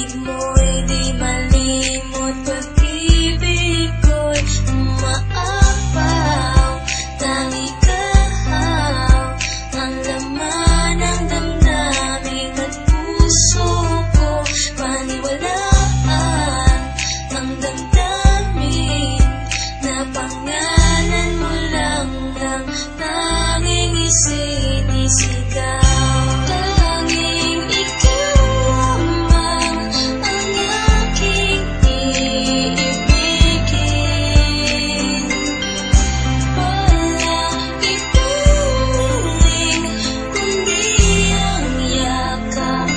Tinig mo'y di malimot, pag-ibig ko'y umaapaw. Tangi kahaw ang laman ng damdamin at puso ko. Paniwalaan ang damdamin na pangalan mo lang ang tanging isinisigaw. Tanging ikaw lamang ang aking iibigin. Wala ituring kundi ang yakap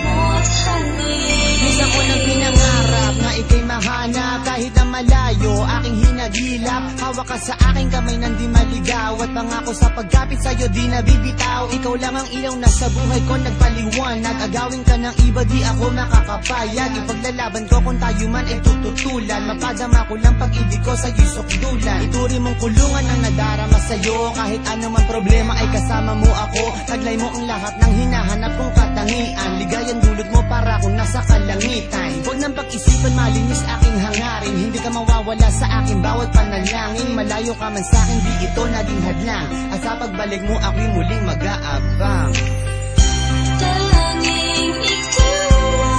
mo't hangin. Minsan ko nang pinangarap na ika'y mahanap, kahit na malayo aking hinagilap. Hawak ka sa aking kamay nang di maligaw, at pangako sa pagkapit sa'yo di nabibitaw. Ikaw lang ang ilaw na sa buhay ko nagpaliwanag. Agawin ka ng iba di ako nakakapayag. Ipaglalaban ko kung tayo man ay tututulan. Mapadama ko lang pag-ibig ko sa'yo'y sukdulan. Ituri mong kulungan ang nadarama sa'yo. Kahit anumang problema ay kasama mo ako. Taglay mo ang lahat ng hinahanap kong katangian. Ligayang dulot mo para akong nasa kalangitan. Huwag nang pag-isipan, malinis aking hangarin. Hindi ka mawawala sa akin bawat panalangin. Malayo ka man sa'kin, di ito naging hadlang. At sa pagbalik mo ako'y muling mag-aabang. Tanging ikaw